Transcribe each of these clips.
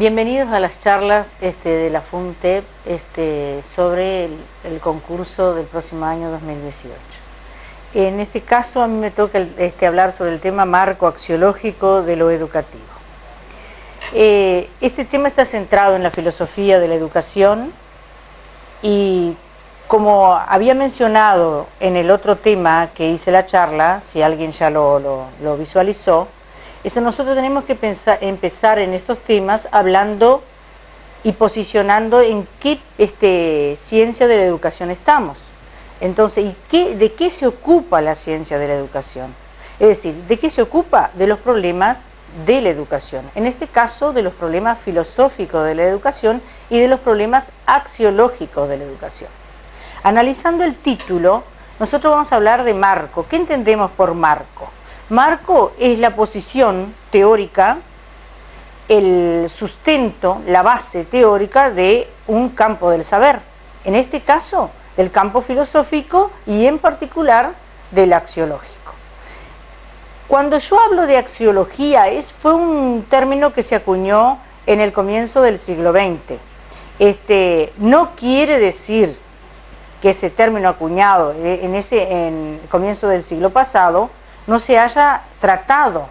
Bienvenidos a las charlas de la FUNTEP sobre el concurso del próximo año 2018. En este caso a mí me toca hablar sobre el tema marco axiológico de lo educativo. Este tema está centrado en la filosofía de la educación y, como había mencionado en el otro tema que hice la charla, si alguien ya lo visualizó, nosotros tenemos que empezar en estos temas hablando y posicionando en qué ciencia de la educación estamos. Entonces, ¿de qué se ocupa la ciencia de la educación? Es decir, ¿de qué se ocupa? De los problemas de la educación. En este caso, de los problemas filosóficos de la educación y de los problemas axiológicos de la educación. Analizando el título, nosotros vamos a hablar de marco. ¿Qué entendemos por marco? Marco es la posición teórica, el sustento, la base teórica de un campo del saber. En este caso, del campo filosófico y en particular del axiológico. Cuando yo hablo de axiología, fue un término que se acuñó en el comienzo del siglo XX. No quiere decir que ese término acuñado en el comienzo del siglo pasado no se haya tratado,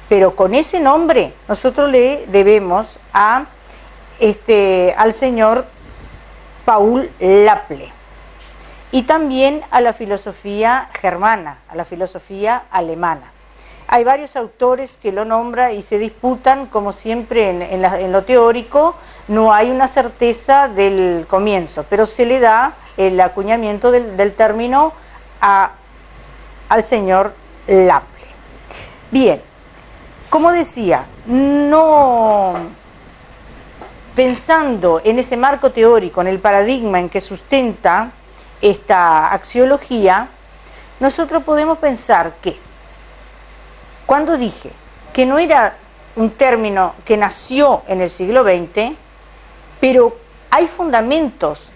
pero con ese nombre nosotros le debemos al señor Paul Laple y también a la filosofía germana, a la filosofía alemana. Hay varios autores que lo nombran y se disputan, como siempre en lo teórico, no hay una certeza del comienzo, pero se le da el acuñamiento del término al señor Laple. Bien, como decía, pensando en ese marco teórico, en el paradigma en que sustenta esta axiología, nosotros podemos pensar que, cuando dije que no era un término que nació en el siglo XX, pero hay fundamentos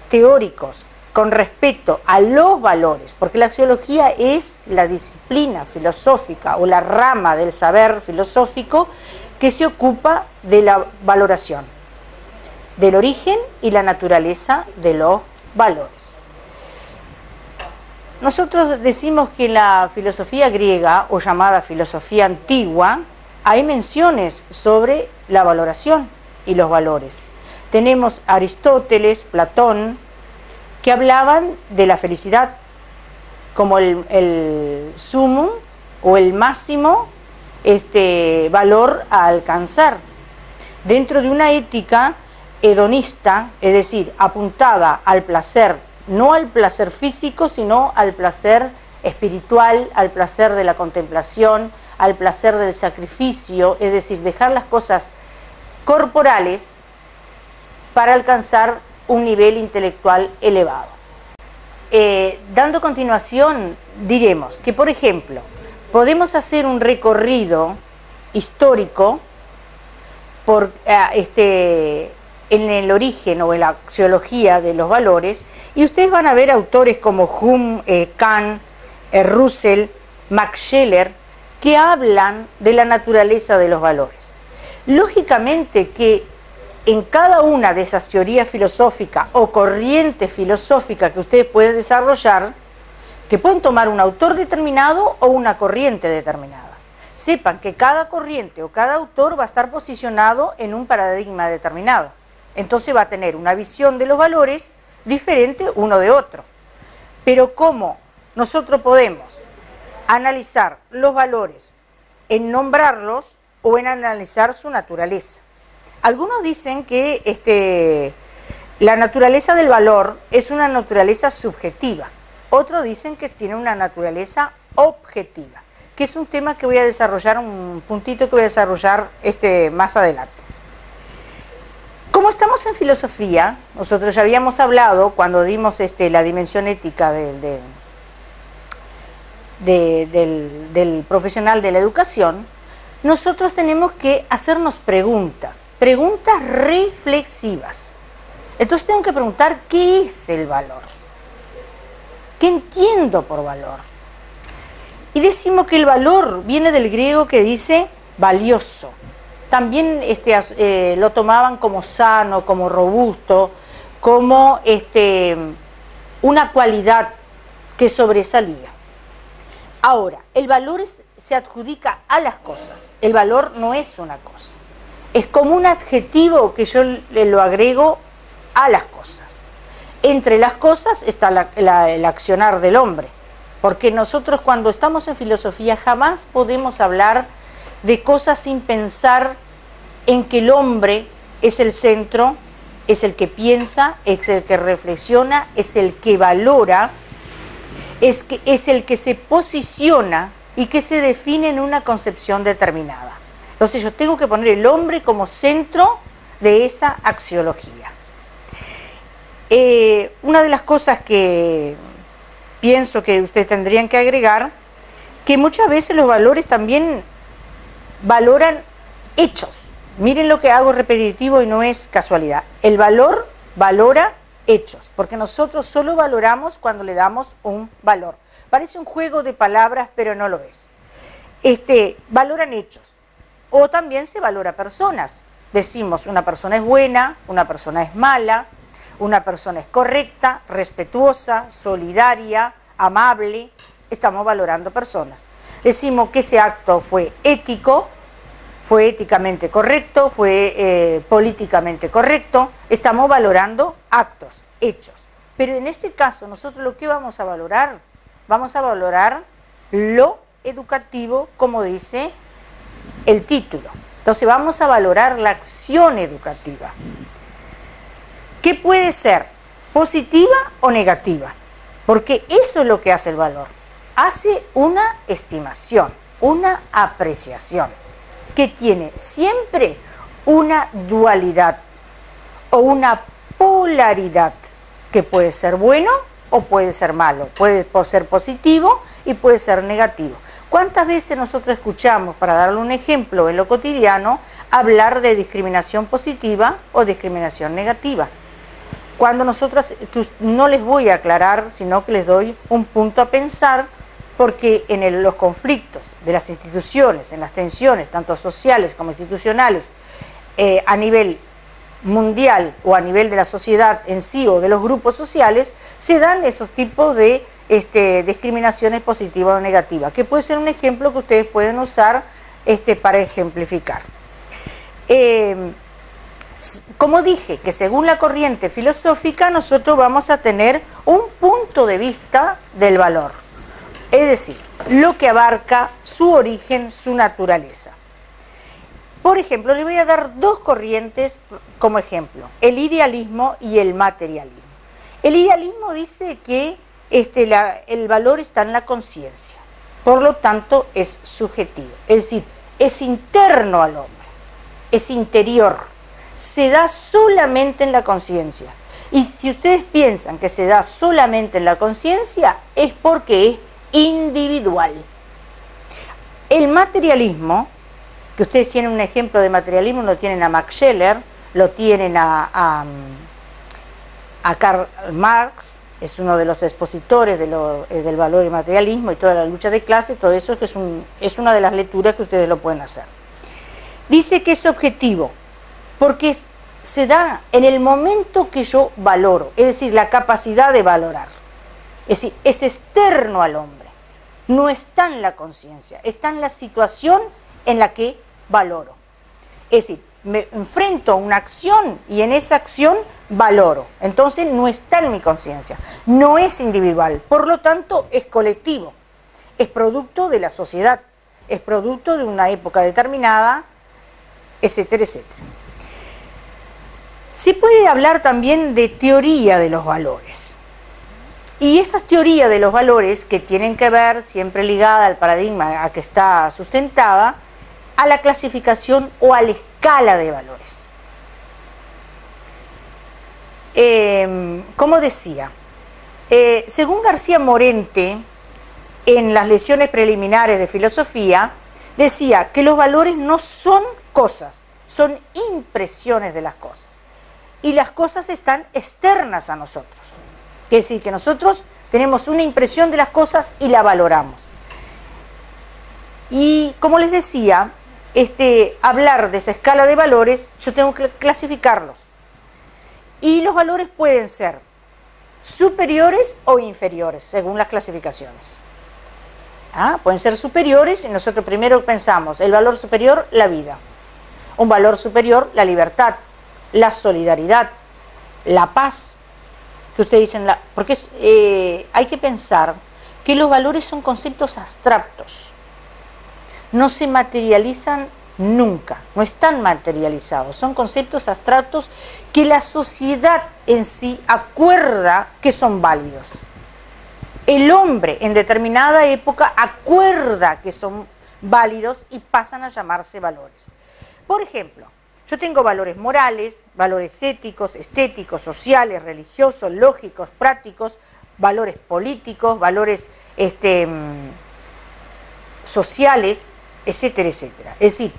teóricos con respecto a los valores, porque la axiología es la disciplina filosófica o la rama del saber filosófico que se ocupa de la valoración, del origen y la naturaleza de los valores. Nosotros decimos que en la filosofía griega, o llamada filosofía antigua, hay menciones sobre la valoración y los valores. Tenemos Aristóteles, Platón, que hablaban de la felicidad como el sumum o el máximo valor a alcanzar dentro de una ética hedonista, es decir, apuntada al placer, no al placer físico, sino al placer espiritual, al placer de la contemplación, al placer del sacrificio, es decir, dejar las cosas corporales para alcanzar un nivel intelectual elevado. Dando continuación, diremos que, por ejemplo, podemos hacer un recorrido histórico en el origen o en la axiología de los valores, y ustedes van a ver autores como Hume, Kant, Russell, Max Scheler, que hablan de la naturaleza de los valores. Lógicamente que en cada una de esas teorías filosóficas o corrientes filosóficas que ustedes pueden desarrollar, que pueden tomar un autor determinado o una corriente determinada. Sepan que cada corriente o cada autor va a estar posicionado en un paradigma determinado. Entonces va a tener una visión de los valores diferente uno de otro. Pero ¿cómo nosotros podemos analizar los valores en nombrarlos o en analizar su naturaleza? Algunos dicen que la naturaleza del valor es una naturaleza subjetiva. Otros dicen que tiene una naturaleza objetiva, que es un tema que voy a desarrollar, un puntito que voy a desarrollar más adelante. Como estamos en filosofía, nosotros ya habíamos hablado cuando dimos la dimensión ética del profesional de la educación. Nosotros tenemos que hacernos preguntas reflexivas. Entonces tengo que preguntar, ¿qué es el valor? ¿Qué entiendo por valor? Y decimos que el valor viene del griego que dice valioso. también lo tomaban como sano, como robusto, como una cualidad que sobresalía. Ahora, el valor se adjudica a las cosas, el valor no es una cosa, es como un adjetivo que yo lo agrego a las cosas. Entre las cosas está el accionar del hombre, porque nosotros cuando estamos en filosofía jamás podemos hablar de cosas sin pensar en que el hombre es el centro, es el que piensa, es el que reflexiona, es el que valora, es el que se posiciona y que se define en una concepción determinada. Entonces yo tengo que poner el hombre como centro de esa axiología. Una de las cosas que pienso que ustedes tendrían que agregar, que muchas veces los valores también valoran hechos. Miren lo que hago repetitivo y no es casualidad. El valor valora hechos, porque nosotros solo valoramos cuando le damos un valor. Parece un juego de palabras, pero no lo es. Valoran hechos. O también se valora personas. Decimos, una persona es buena, una persona es mala, una persona es correcta, respetuosa, solidaria, amable. Estamos valorando personas. Decimos que ese acto fue ético, fue éticamente correcto, fue políticamente correcto. Estamos valorando actos, hechos. Pero en este caso, nosotros lo que vamos a valorar lo educativo, como dice el título. Entonces vamos a valorar la acción educativa. ¿Qué puede ser? ¿Positiva o negativa? Porque eso es lo que hace el valor. Hace una estimación, una apreciación, que tiene siempre una dualidad o una polaridad, que puede ser bueno o puede ser malo, puede ser positivo y puede ser negativo. ¿Cuántas veces nosotros escuchamos, para darle un ejemplo en lo cotidiano, hablar de discriminación positiva o discriminación negativa? Cuando nosotros, no les voy a aclarar, sino que les doy un punto a pensar, porque en los conflictos de las instituciones, en las tensiones, tanto sociales como institucionales, a nivel mundial o a nivel de la sociedad en sí o de los grupos sociales, se dan esos tipos de discriminaciones positivas o negativas, que puede ser un ejemplo que ustedes pueden usar para ejemplificar. Como dije, que según la corriente filosófica nosotros vamos a tener un punto de vista del valor, es decir, lo que abarca su origen, su naturaleza. Por ejemplo, les voy a dar dos corrientes como ejemplo, el idealismo y el materialismo. El idealismo dice que el valor está en la conciencia, por lo tanto es subjetivo, es decir, es interno al hombre, es interior, se da solamente en la conciencia. Y si ustedes piensan que se da solamente en la conciencia, es porque es individual. El materialismo, que ustedes tienen un ejemplo de materialismo, lo tienen a Max Scheler, lo tienen a Karl Marx, es uno de los expositores del valor y materialismo y toda la lucha de clase, todo eso que es una de las lecturas que ustedes lo pueden hacer. Dice que es objetivo, porque se da en el momento que yo valoro, es decir, la capacidad de valorar. Es decir, es externo al hombre, no está en la conciencia, está en la situación en la que valoro. Es decir, me enfrento a una acción y en esa acción valoro. Entonces no está en mi conciencia, no es individual, por lo tanto es colectivo, es producto de la sociedad, es producto de una época determinada, etcétera, etcétera. Se puede hablar también de teoría de los valores. Y esas teorías de los valores que tienen que ver, siempre ligada al paradigma a que está sustentada, a la clasificación o a la escala de valores. Como decía, según García Morente, en las lecciones preliminares de filosofía, decía que los valores no son cosas, son impresiones de las cosas. Y las cosas están externas a nosotros. Es decir, que nosotros tenemos una impresión de las cosas y la valoramos. Y como les decía, hablar de esa escala de valores, yo tengo que clasificarlos. Y los valores pueden ser superiores o inferiores, según las clasificaciones. Pueden ser superiores y nosotros primero pensamos, el valor superior, la vida. Un valor superior, la libertad, la solidaridad, la paz. Que ustedes dicen, porque hay que pensar que los valores son conceptos abstractos. No se materializan nunca, no están materializados, son conceptos abstractos que la sociedad en sí acuerda que son válidos. El hombre en determinada época acuerda que son válidos y pasan a llamarse valores. Por ejemplo, yo tengo valores morales, valores éticos, estéticos, sociales, religiosos, lógicos, prácticos, valores políticos, valores sociales, etcétera, etcétera. Es decir,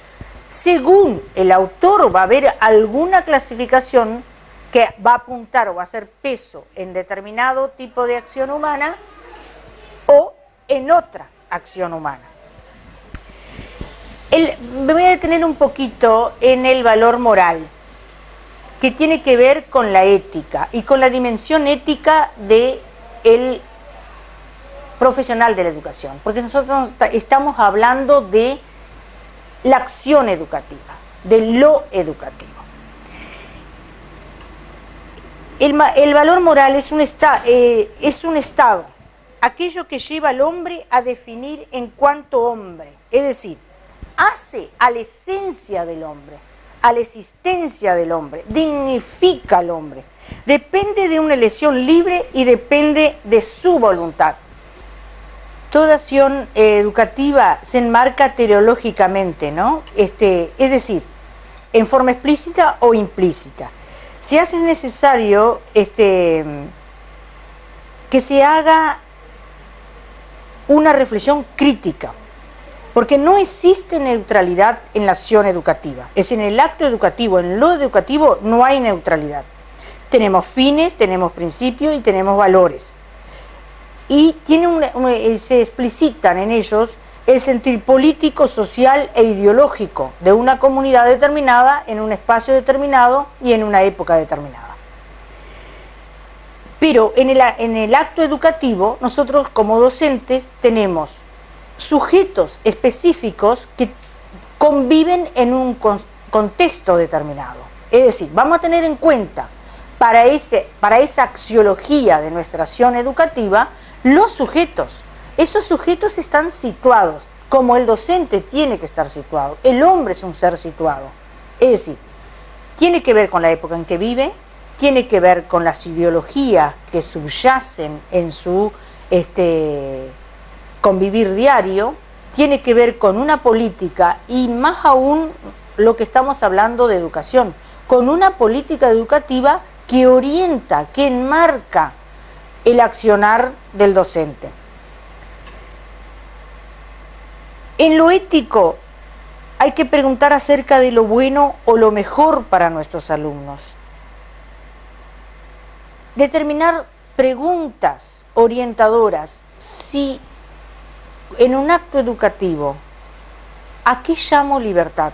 según el autor va a haber alguna clasificación que va a apuntar o va a hacer peso en determinado tipo de acción humana o en otra acción humana. Me voy a detener un poquito en el valor moral, que tiene que ver con la ética y con la dimensión ética del profesional de la educación, porque nosotros estamos hablando de la acción educativa, de lo educativo. El valor moral es un estado, aquello que lleva al hombre a definir en cuanto hombre, es decir, hace a la esencia del hombre, a la existencia del hombre, dignifica al hombre, depende de una elección libre y depende de su voluntad. Toda acción educativa se enmarca teleológicamente, ¿no? Es decir, en forma explícita o implícita. Se hace necesario que se haga una reflexión crítica, porque no existe neutralidad en la acción educativa. Es en el acto educativo, en lo educativo no hay neutralidad. Tenemos fines, tenemos principios y tenemos valores. Y se explicitan en ellos el sentir político, social e ideológico de una comunidad determinada, en un espacio determinado y en una época determinada. Pero en el acto educativo, nosotros como docentes tenemos sujetos específicos que conviven en un contexto determinado. Es decir, vamos a tener en cuenta para esa axiología de nuestra acción educativa los sujetos. Esos sujetos están situados como el docente tiene que estar situado. El hombre es un ser situado. Es decir, tiene que ver con la época en que vive, tiene que ver con las ideologías que subyacen en su convivir diario, tiene que ver con una política y más aún lo que estamos hablando de educación, con una política educativa que orienta, que enmarca el accionar del docente. En lo ético hay que preguntar acerca de lo bueno o lo mejor para nuestros alumnos. Determinar preguntas orientadoras. Si en un acto educativo, ¿a qué llamo libertad?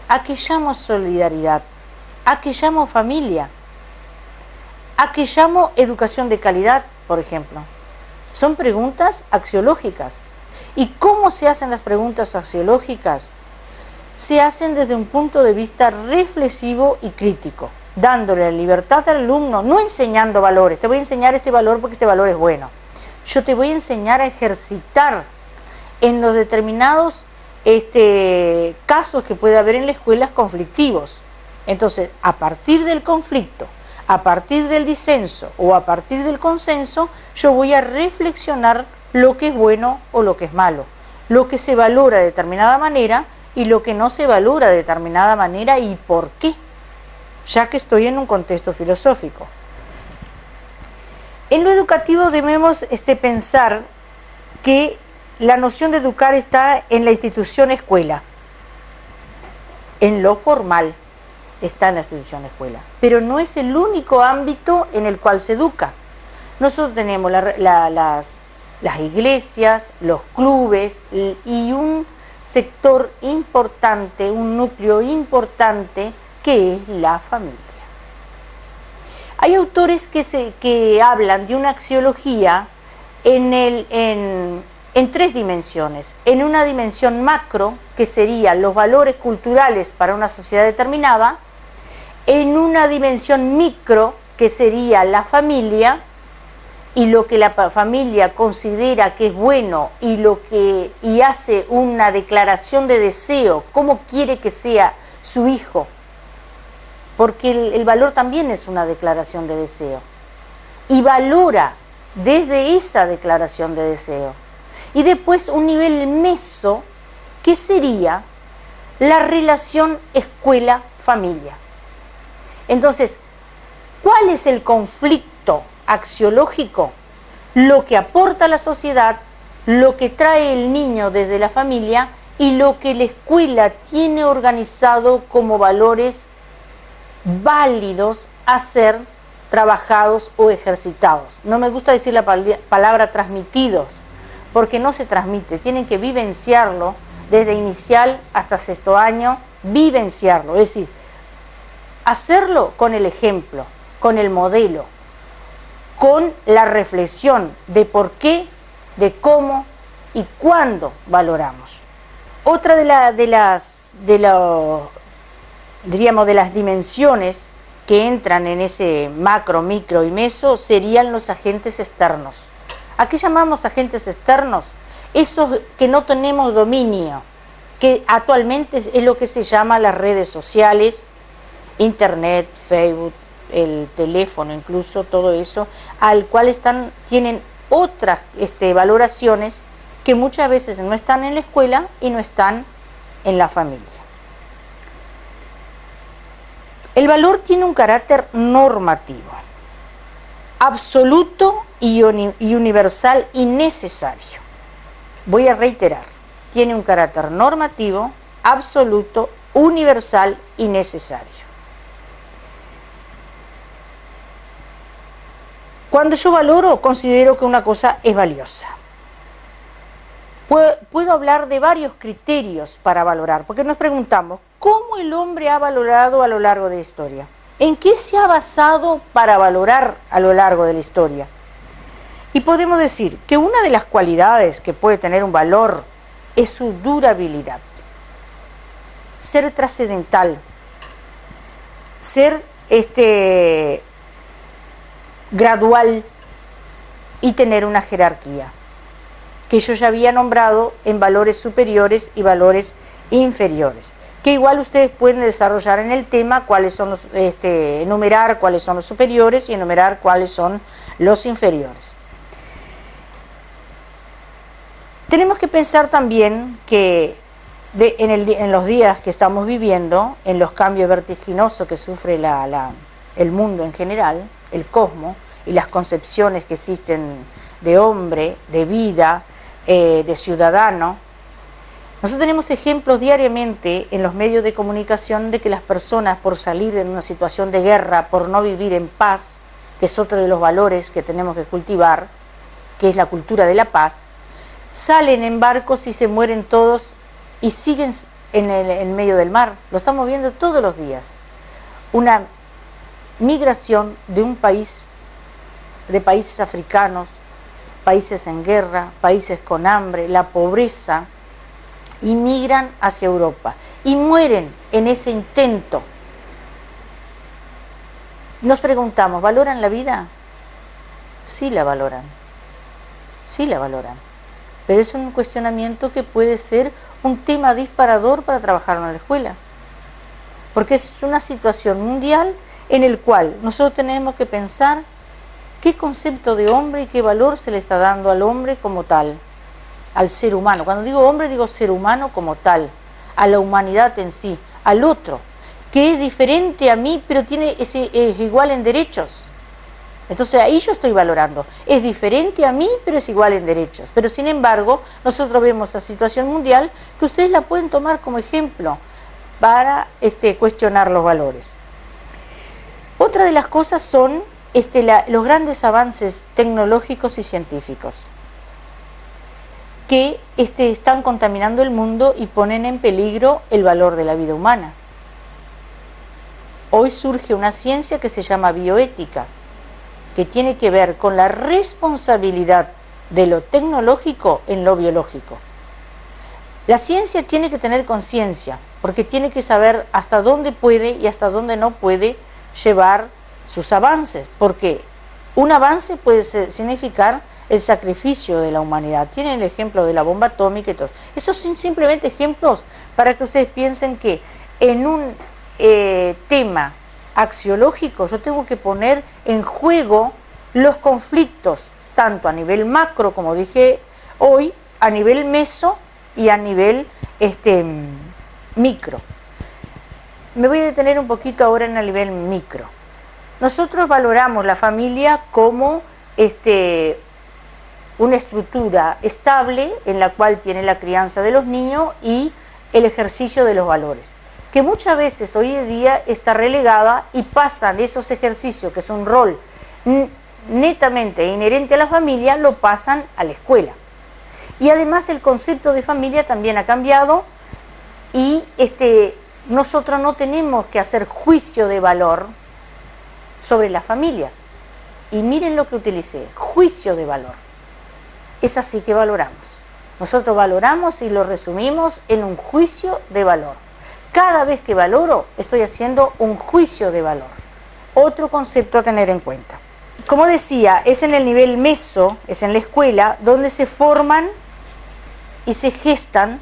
¿A qué llamo solidaridad? ¿A qué llamo familia? ¿A qué llamo educación de calidad, por ejemplo? Son preguntas axiológicas. ¿Y cómo se hacen las preguntas axiológicas? Se hacen desde un punto de vista reflexivo y crítico, dándole la libertad al alumno, no enseñando valores. Te voy a enseñar este valor porque este valor es bueno. Yo te voy a enseñar a ejercitar en los determinados casos que puede haber en las escuelas conflictivos. Entonces, a partir del conflicto, a partir del disenso o a partir del consenso, yo voy a reflexionar lo que es bueno o lo que es malo, lo que se valora de determinada manera y lo que no se valora de determinada manera y por qué, ya que estoy en un contexto filosófico. En lo educativo debemos pensar que la noción de educar está en la institución escuela, en lo formal está en la institución escuela, pero no es el único ámbito en el cual se educa. Nosotros tenemos las iglesias, los clubes y un sector importante, un núcleo importante que es la familia. Hay autores que hablan de una axiología en tres dimensiones. En una dimensión macro, que serían los valores culturales para una sociedad determinada, en una dimensión micro, que sería la familia, y lo que la familia considera que es bueno y hace una declaración de deseo, cómo quiere que sea su hijo, porque el valor también es una declaración de deseo, y valora desde esa declaración de deseo. Y después un nivel meso, que sería la relación escuela-familia. Entonces, ¿cuál es el conflicto axiológico? Lo que aporta la sociedad, lo que trae el niño desde la familia y lo que la escuela tiene organizado como valores válidos a ser trabajados o ejercitados. No me gusta decir la palabra transmitidos, porque no se transmite, tienen que vivenciarlo desde inicial hasta sexto año, vivenciarlo, es decir, hacerlo con el ejemplo, con el modelo, con la reflexión de por qué, de cómo y cuándo valoramos. Otra de las dimensiones que entran en ese macro, micro y meso serían los agentes externos. ¿A qué llamamos agentes externos? Esos que no tenemos dominio, que actualmente es lo que se llama las redes sociales, Internet, Facebook, el teléfono, incluso todo eso, al cual tienen otras valoraciones que muchas veces no están en la escuela y no están en la familia. El valor tiene un carácter normativo, absoluto y universal y necesario. Voy a reiterar, tiene un carácter normativo, absoluto, universal y necesario. Cuando yo valoro, considero que una cosa es valiosa. Puedo hablar de varios criterios para valorar, porque nos preguntamos, ¿cómo el hombre ha valorado a lo largo de la historia? ¿En qué se ha basado para valorar a lo largo de la historia? Y podemos decir que una de las cualidades que puede tener un valor es su durabilidad. Ser trascendental, ser gradual y tener una jerarquía, que yo ya había nombrado en valores superiores y valores inferiores, que igual ustedes pueden desarrollar en el tema cuáles son los, enumerar cuáles son los superiores y enumerar cuáles son los inferiores. Tenemos que pensar también que en los días que estamos viviendo, en los cambios vertiginosos que sufre el mundo en general, el cosmos y las concepciones que existen de hombre, de vida, de ciudadano. Nosotros tenemos ejemplos diariamente en los medios de comunicación de que las personas, por salir de una situación de guerra, por no vivir en paz, que es otro de los valores que tenemos que cultivar, que es la cultura de la paz, salen en barcos y se mueren todos y siguen en medio del mar. Lo estamos viendo todos los días. Una migración de un país, de países africanos, países en guerra, países con hambre, la pobreza, y migran hacia Europa y mueren en ese intento. Nos preguntamos, ¿valoran la vida? Sí la valoran, sí la valoran, pero es un cuestionamiento que puede ser un tema disparador para trabajar en la escuela, porque es una situación mundial en el cual nosotros tenemos que pensar qué concepto de hombre y qué valor se le está dando al hombre como tal, al ser humano. Cuando digo hombre, digo ser humano como tal, a la humanidad en sí, al otro, que es diferente a mí, pero es igual en derechos. Entonces ahí yo estoy valorando, es diferente a mí, pero es igual en derechos. Pero sin embargo, nosotros vemos la situación mundial que ustedes la pueden tomar como ejemplo para cuestionar los valores. Otra de las cosas son los grandes avances tecnológicos y científicos. que están contaminando el mundo y ponen en peligro el valor de la vida humana. Hoy surge una ciencia que se llama bioética, que tiene que ver con la responsabilidad de lo tecnológico en lo biológico. La ciencia tiene que tener conciencia, porque tiene que saber hasta dónde puede y hasta dónde no puede llevar sus avances, porque un avance puede significar el sacrificio de la humanidad. Tienen el ejemplo de la bomba atómica y todo. Esos son simplemente ejemplos para que ustedes piensen que en un tema axiológico yo tengo que poner en juego los conflictos, tanto a nivel macro, como dije hoy, a nivel meso y a nivel micro. Me voy a detener un poquito ahora en el nivel micro. Nosotros valoramos la familia como una estructura estable en la cual tiene la crianza de los niños y el ejercicio de los valores, que muchas veces hoy en día está relegada y pasan esos ejercicios, que es un rol netamente inherente a la familia, lo pasan a la escuela. Y además el concepto de familia también ha cambiado y nosotros no tenemos que hacer juicio de valor sobre las familias. Y miren lo que utilicé, juicio de valor. Es así que valoramos. Nosotros valoramos y lo resumimos en un juicio de valor. Cada vez que valoro, estoy haciendo un juicio de valor. Otro concepto a tener en cuenta. Como decía, es en el nivel meso, es en la escuela, donde se forman y se gestan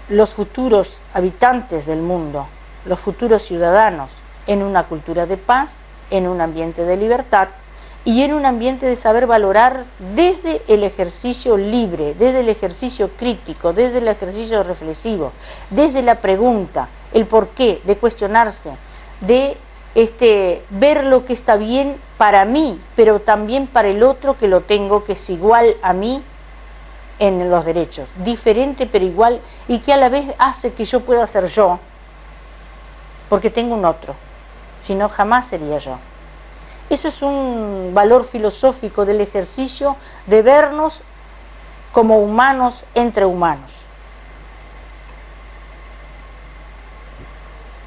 los futuros habitantes del mundo, los futuros ciudadanos, en una cultura de paz, en un ambiente de libertad y en un ambiente de saber valorar desde el ejercicio libre, desde el ejercicio crítico, desde el ejercicio reflexivo, desde la pregunta, el porqué, de cuestionarse, de ver lo que está bien para mí, pero también para el otro que lo tengo, que es igual a mí en los derechos, diferente pero igual, y que a la vez hace que yo pueda ser yo, porque tengo un otro, si no jamás sería yo. Eso es un valor filosófico del ejercicio de vernos como humanos entre humanos.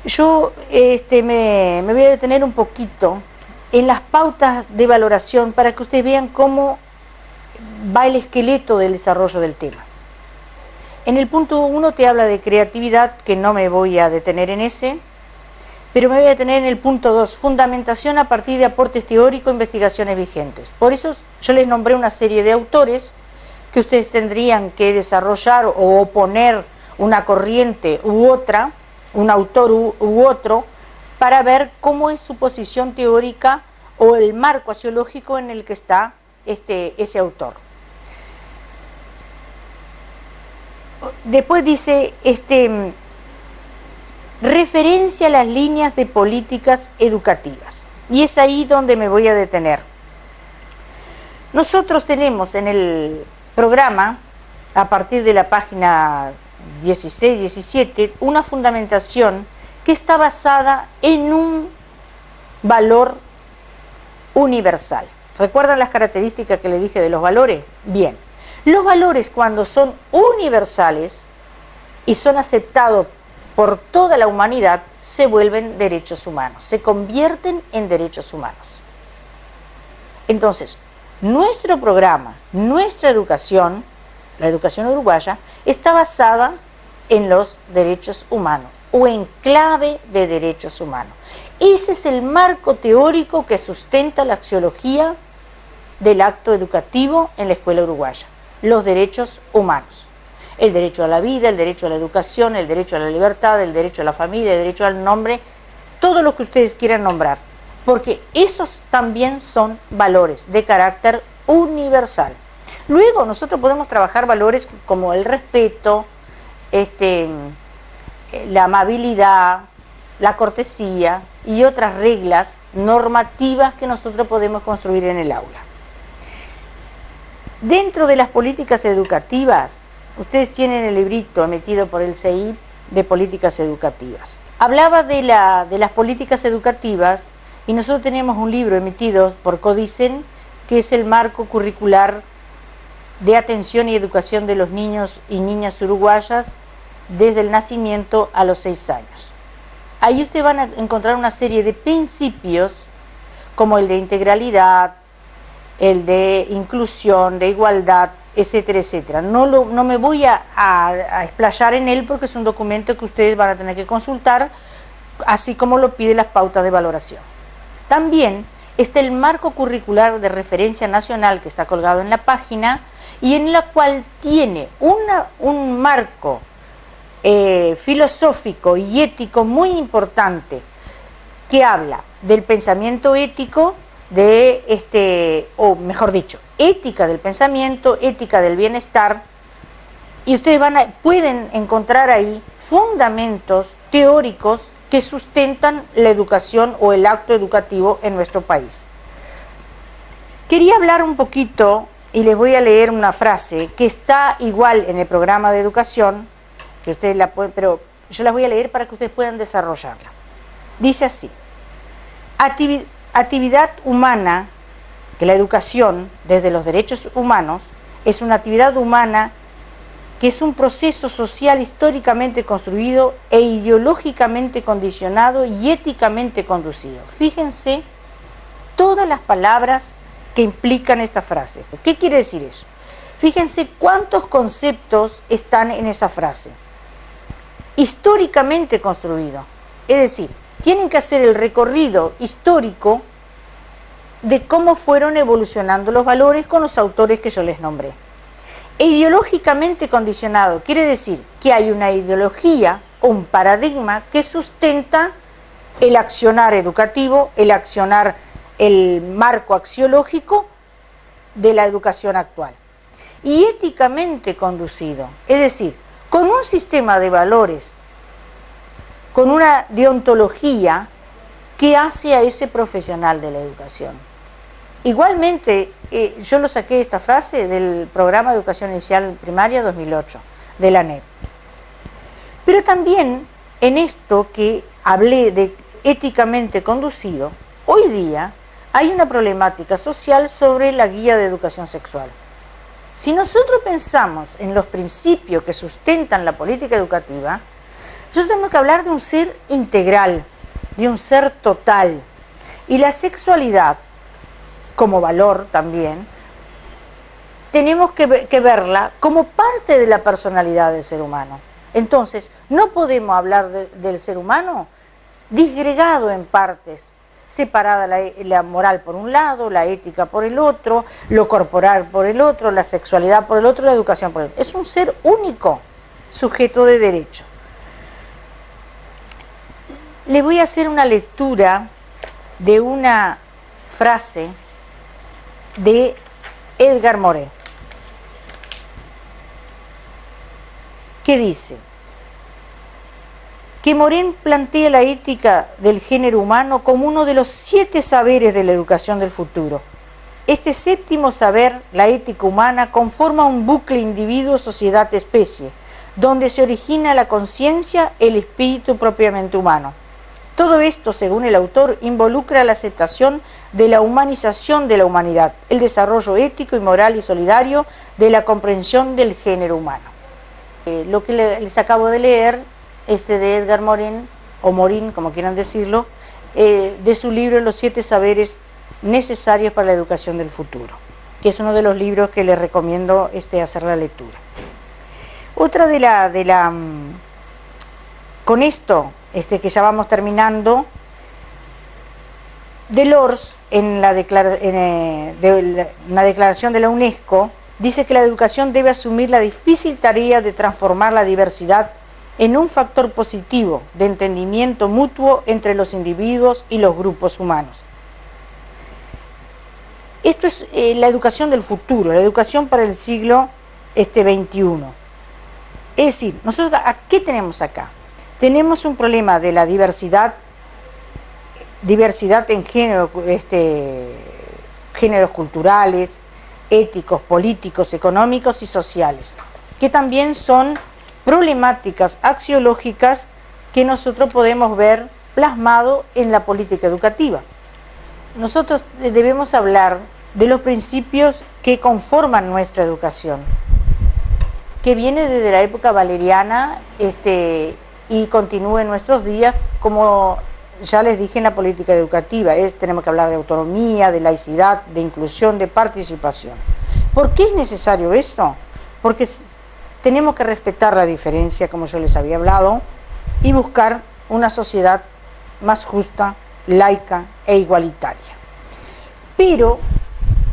Yo me voy a detener un poquito en las pautas de valoración para que ustedes vean cómo va el esqueleto del desarrollo del tema. En el punto 1 te habla de creatividad, que no me voy a detener en ese, pero me voy a detener en el punto 2, fundamentación a partir de aportes teóricos e investigaciones vigentes. Por eso yo les nombré una serie de autores que ustedes tendrían que desarrollar o oponer una corriente u otra, un autor u otro, para ver cómo es su posición teórica o el marco axiológico en el que está ese autor. Después dice referencia a las líneas de políticas educativas, y es ahí donde me voy a detener. Nosotros tenemos en el programa, a partir de la página 16-17, una fundamentación que está basada en un valor universal. ¿Recuerdan las características que le dije de los valores? Bien, los valores, cuando son universales y son aceptados por toda la humanidad, se vuelven derechos humanos, se convierten en derechos humanos. Entonces, nuestro programa, nuestra educación, la educación uruguaya, está basada en los derechos humanos o en clave de derechos humanos. Ese es el marco teórico que sustenta la axiología del acto educativo en la escuela uruguaya. Los derechos humanos. El derecho a la vida, el derecho a la educación, el derecho a la libertad, el derecho a la familia, el derecho al nombre, todo lo que ustedes quieran nombrar. Porque esos también son valores de carácter universal. Luego nosotros podemos trabajar valores como el respeto, la amabilidad, la cortesía y otras reglas normativas que nosotros podemos construir en el aula. Dentro de las políticas educativas, ustedes tienen el librito emitido por el CEIP de políticas educativas. Hablaba de las políticas educativas y nosotros tenemos un libro emitido por Codicen que es el marco curricular de atención y educación de los niños y niñas uruguayas desde el nacimiento a los 6 años. Ahí ustedes van a encontrar una serie de principios como el de integralidad, el de inclusión, de igualdad, etcétera, etcétera. No me voy a explayar en él porque es un documento que ustedes van a tener que consultar, así como lo pide las pautas de valoración. También está el marco curricular de referencia nacional que está colgado en la página y en la cual tiene un marco filosófico y ético muy importante que habla del pensamiento ético, o mejor dicho, ética del pensamiento, ética del bienestar, y ustedes pueden encontrar ahí fundamentos teóricos que sustentan la educación o el acto educativo en nuestro país. Quería hablar un poquito, y les voy a leer una frase que está igual en el programa de educación, que ustedes la pueden, pero yo las voy a leer para que ustedes puedan desarrollarla. Dice así: actividad humana, que la educación desde los derechos humanos es una actividad humana que es un proceso social históricamente construido e ideológicamente condicionado y éticamente conducido. Fíjense todas las palabras que implican esta frase. ¿Qué quiere decir eso? Fíjense cuántos conceptos están en esa frase. Históricamente construido, es decir, tienen que hacer el recorrido histórico de cómo fueron evolucionando los valores con los autores que yo les nombré. E ideológicamente condicionado quiere decir que hay una ideología o un paradigma que sustenta el accionar educativo, el marco axiológico de la educación actual. Y éticamente conducido, es decir, con un sistema de valores, con una deontología que hace a ese profesional de la educación. Igualmente, yo lo saqué esta frase del programa de educación inicial primaria 2008, de la ANEP. Pero también en esto que hablé de éticamente conducido, hoy día hay una problemática social sobre la guía de educación sexual. Si nosotros pensamos en los principios que sustentan la política educativa, nosotros tenemos que hablar de un ser integral, de un ser total. Y la sexualidad, como valor también, tenemos que verla como parte de la personalidad del ser humano. Entonces, no podemos hablar del ser humano disgregado en partes, separada la moral por un lado, la ética por el otro, lo corporal por el otro, la sexualidad por el otro, la educación por el otro. Es un ser único, sujeto de derecho. Les voy a hacer una lectura de una frase de Edgar Morin, que dice que Morin plantea la ética del género humano como uno de los 7 saberes de la educación del futuro. Este séptimo saber, la ética humana, conforma un bucle individuo-sociedad-especie, donde se origina la conciencia, el espíritu propiamente humano. Todo esto, según el autor, involucra la aceptación de la humanización de la humanidad, el desarrollo ético y moral y solidario de la comprensión del género humano. Lo que les acabo de leer, de Edgar Morin, o Morin, como quieran decirlo, de su libro Los 7 saberes necesarios para la educación del futuro, que es uno de los libros que les recomiendo hacer la lectura. Otra con esto, que ya vamos terminando, Delors, en una declaración de la UNESCO, dice que la educación debe asumir la difícil tarea de transformar la diversidad en un factor positivo de entendimiento mutuo entre los individuos y los grupos humanos. Esto es la educación del futuro, la educación para el siglo XXI. Es decir, nosotros, ¿qué tenemos acá? Tenemos un problema de la diversidad en género, géneros culturales, éticos, políticos, económicos y sociales, que también son problemáticas axiológicas que nosotros podemos ver plasmado en la política educativa. Nosotros debemos hablar de los principios que conforman nuestra educación, que viene desde la época valeriana y continúa en nuestros días, como ya les dije en la política educativa. Tenemos que hablar de autonomía, de laicidad, de inclusión, de participación. ¿Por qué es necesario esto? Porque tenemos que respetar la diferencia, como yo les había hablado, y buscar una sociedad más justa, laica e igualitaria. Pero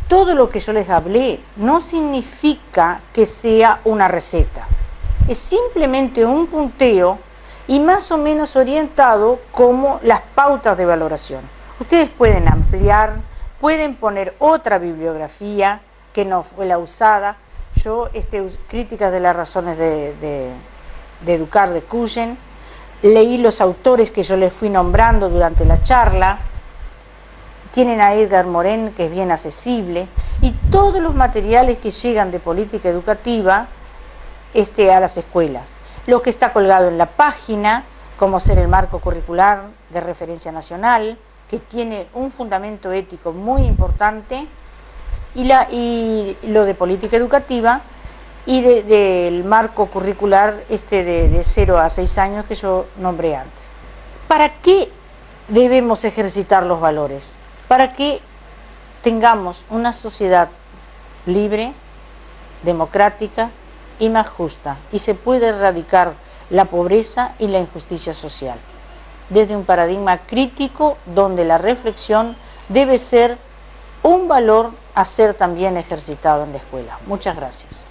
todo lo que yo les hablé no significa que sea una receta. Es simplemente un punteo y más o menos orientado como las pautas de valoración. Ustedes pueden ampliar, pueden poner otra bibliografía que no fue la usada. Yo, Críticas de las razones de educar de Cullen, leí los autores que yo les fui nombrando durante la charla. Tienen a Edgar Morin, que es bien accesible, y todos los materiales que llegan de política educativa a las escuelas. Lo que está colgado en la página, como ser el marco curricular de referencia nacional, que tiene un fundamento ético muy importante, y lo de política educativa, y del marco curricular de 0 a 6 años que yo nombré antes. ¿Para qué debemos ejercitar los valores? Para que tengamos una sociedad libre, democrática y más justa, y se puede erradicar la pobreza y la injusticia social, desde un paradigma crítico donde la reflexión debe ser un valor a ser también ejercitado en la escuela. Muchas gracias.